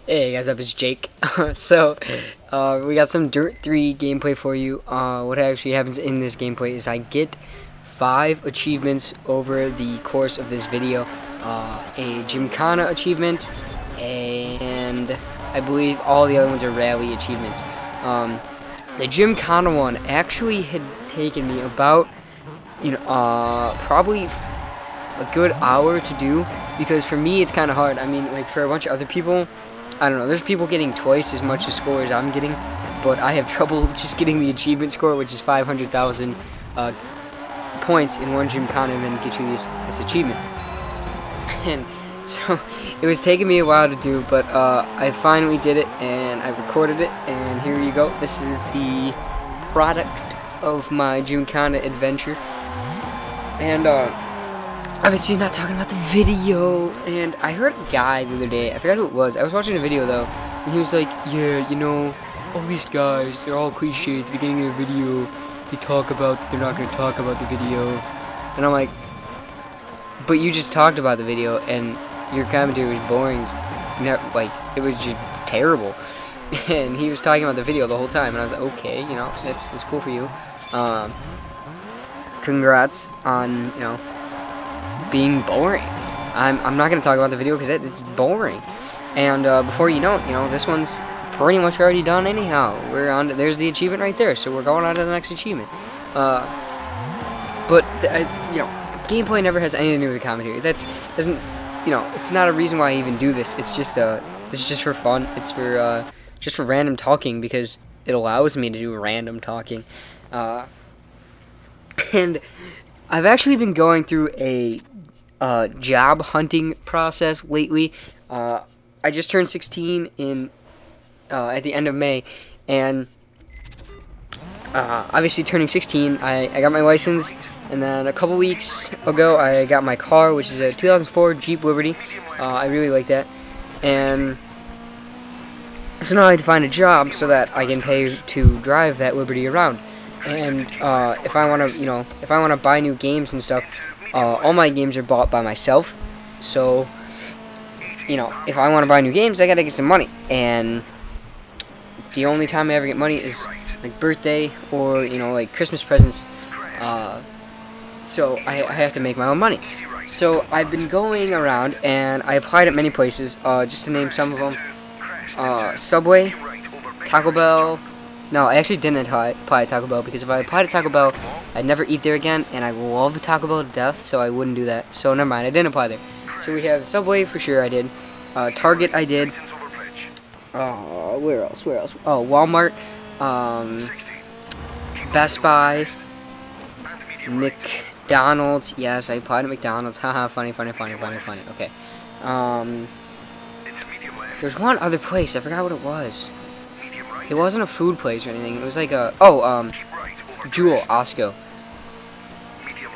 Hey guys, up, it's Jake. We got some Dirt 3 gameplay for you. What actually happens in this gameplay is I get 5 achievements over the course of this video. A Gymkhana achievement, and I believe all the other ones are rally achievements. The Gymkhana one actually had taken me about, probably a good hour to do, because for me it's kind of hard. I mean, like, for a bunch of other people, I don't know, there's people getting twice as much score as I'm getting, but I have trouble just getting the achievement score, which is 500,000 points in one Gymkhana, and then get you this achievement. And so it was taking me a while to do, but I finally did it, and I recorded it, and here you go. This is the product of my Gymkhana adventure. And obviously not talking about the video, and I heard a guy the other day, I forgot who it was, I was watching a video though, and he was like, yeah, you know, all these guys, they're all cliche at the beginning of the video, they talk about, they're not going to talk about the video, and I'm like, but you just talked about the video, and your commentary was boring, like, it was just terrible, and he was talking about the video the whole time, and I was like, okay, you know, that's cool for you, congrats on, you know, being boring. I'm not going to talk about the video because it's boring. And before you know it, this one's pretty much already done anyhow. We're on. There's the achievement right there, so we're going on to the next achievement. Gameplay never has anything to do with the commentary. It's not a reason why I even do this. It's just this is just for fun. It's for just for random talking, because it allows me to do random talking. And I've actually been going through a job hunting process lately. I just turned 16 at the end of May, and obviously turning 16, I got my license, and then a couple weeks ago I got my car, which is a 2004 Jeep Liberty. I really like that, and so now I have to find a job so that I can pay to drive that Liberty around. And if I want to buy new games and stuff, all my games are bought by myself. So, if I want to buy new games, I gotta get some money. And the only time I ever get money is like birthday or like Christmas presents. So I have to make my own money. So I've been going around, and I applied at many places. Just to name some of them: Subway, Taco Bell. No, I actually didn't apply to Taco Bell, because if I applied to Taco Bell, I'd never eat there again, and I love Taco Bell to death, so I wouldn't do that. So never mind, I didn't apply there. So we have Subway for sure, I did. Target, I did. Where else? Oh, Walmart. Best Buy. McDonald's. Yes, I applied to McDonald's. Haha, funny. Okay. There's one other place, I forgot what it was. It wasn't a food place or anything. It was like a Jewel, Osco.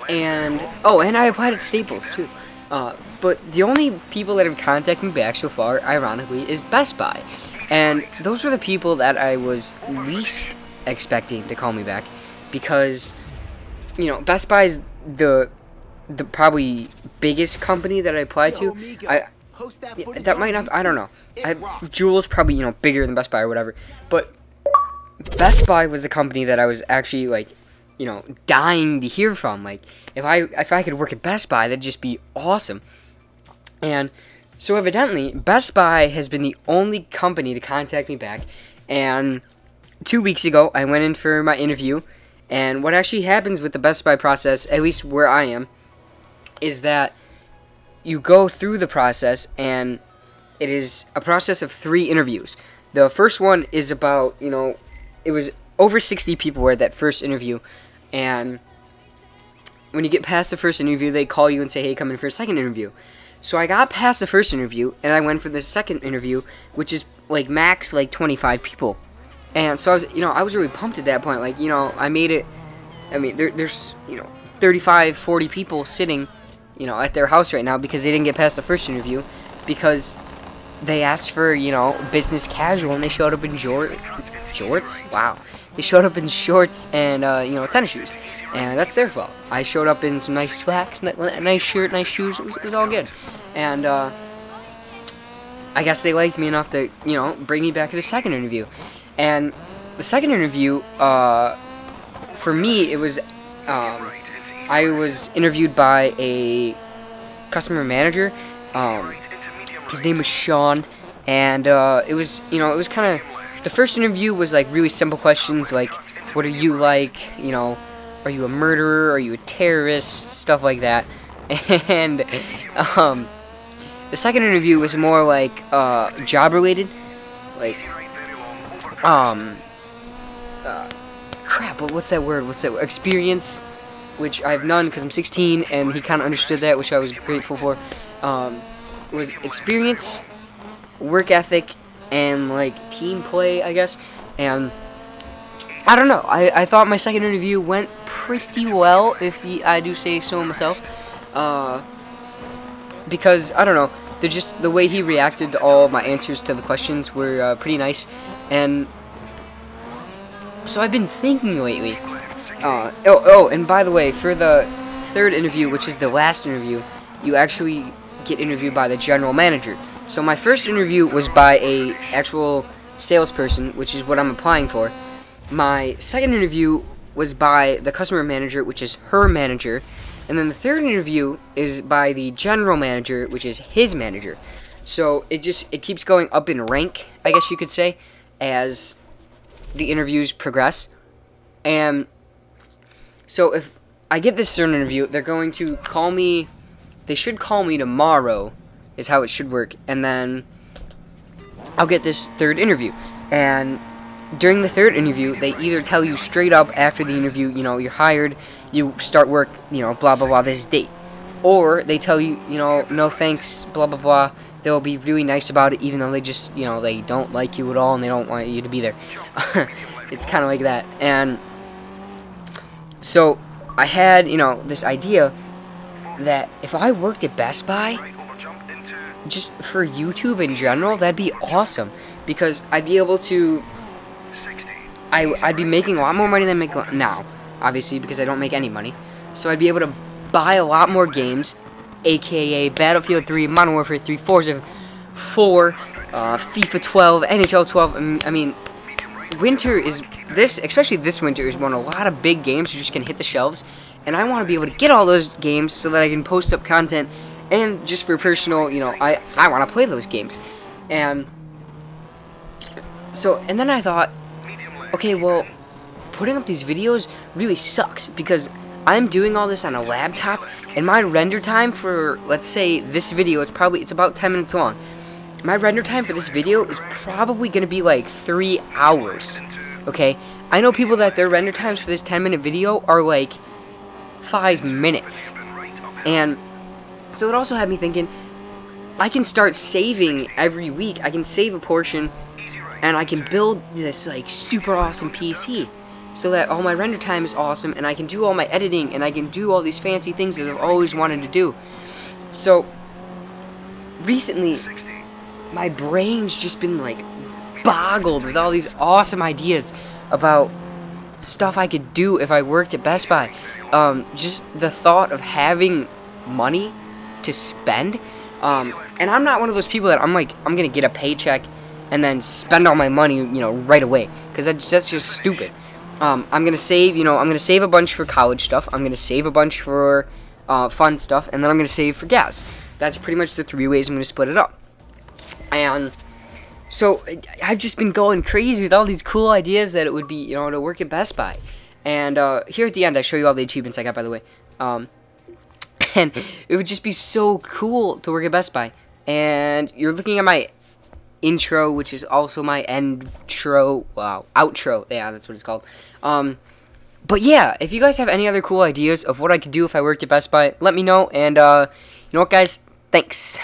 And I applied at Staples too. But the only people that have contacted me back so far, ironically, is Best Buy. And those were the people that I was least expecting to call me back, because Best Buy is the probably biggest company that I applied to. That might not, I don't know. Jewel's probably, bigger than Best Buy or whatever. But Best Buy was a company that I was actually, like, dying to hear from. Like, if I could work at Best Buy, that'd just be awesome. And so evidently, Best Buy has been the only company to contact me back. And 2 weeks ago, I went in for my interview. And what actually happens with the Best Buy process, at least where I am, is that you go through the process, and it is a process of 3 interviews. The first one is about, it was over 60 people were at that first interview, and when you get past the first interview, they call you and say, hey, come in for a second interview. So I got past the first interview, and I went for the second interview, which is like max like 25 people. And so I was really pumped at that point. Like, I made it. I mean, there's 35, 40 people sitting at their house right now because they didn't get past the first interview, because they asked for, business casual, and they showed up in jorts? Wow. They showed up in shorts and, tennis shoes. And that's their fault. I showed up in some nice slacks, nice shirt, nice shoes. It was all good. And, I guess they liked me enough to, you know, bring me back to the second interview. And the second interview, for me, it was, I was interviewed by a customer manager. His name was Sean, and it was, you know, it was kind of, the first interview was like really simple questions like, what are you like, you know, are you a murderer, are you a terrorist, stuff like that. And the second interview was more like job related, like crap, what's that word? Experience, which I have none because I'm 16, and he kind of understood that, which I was grateful for. Was experience, work ethic, and like team play, I guess. And I don't know. I thought my second interview went pretty well, if I do say so myself. Because I don't know, just the way he reacted to all my answers to the questions were pretty nice. And so I've been thinking lately. And by the way, for the third interview, which is the last interview, you actually get interviewed by the general manager. So my first interview was by a actual salesperson, which is what I'm applying for. My second interview was by the customer manager, which is her manager. And then the third interview is by the general manager, which is his manager. So it keeps going up in rank, I guess you could say, as the interviews progress. And so if I get this third interview, they're going to call me, they should call me tomorrow, is how it should work. And then I'll get this third interview. And during the third interview, they either tell you straight up after the interview, you know, you're hired, you start work, you know, blah, blah, blah, this date. Or they tell you, you know, no thanks, blah, blah, blah. They'll be really nice about it, even though they just, you know, they don't like you at all and they don't want you to be there. It's kind of like that. And so I had, you know, this idea that if I worked at Best Buy, just for YouTube in general, that'd be awesome. Because I'd be able to, I'd be making a lot more money than I make now, obviously, because I don't make any money. So I'd be able to buy a lot more games, aka Battlefield 3, Modern Warfare 3, Forza 4, FIFA 12, NHL 12. I mean, winter is this, especially this winter, is when a lot of big games are just gonna hit the shelves, and I want to be able to get all those games so that I can post up content, and just for personal, you know, I want to play those games. And so, and then I thought, okay, well, putting up these videos really sucks because I'm doing all this on a laptop, and my render time for, let's say, this video, it's about 10 minutes long. My render time for this video is probably going to be like 3 hours, okay? I know people that their render times for this 10-minute video are like 5 minutes. And so it also had me thinking, I can start saving every week. I can save a portion, and I can build this like super awesome PC so that all my render time is awesome, and I can do all my editing, and I can do all these fancy things that I've always wanted to do. So recently, my brain's just been like boggled with all these awesome ideas about stuff I could do if I worked at Best Buy. Just the thought of having money to spend. And I'm not one of those people that I'm gonna get a paycheck and then spend all my money, you know, right away, because that's just stupid. I'm gonna save, you know, I'm gonna save a bunch for college stuff. I'm gonna save a bunch for fun stuff, and then I'm gonna save for gas. That's pretty much the 3 ways I'm gonna split it up. And so I've just been going crazy with all these cool ideas that it would be, you know, to work at Best Buy. And here at the end, I show you all the achievements I got, by the way. And it would just be so cool to work at Best Buy. And you're looking at my intro, which is also my outro. Yeah, that's what it's called. But yeah, if you guys have any other cool ideas of what I could do if I worked at Best Buy, let me know. And you know what, guys? Thanks.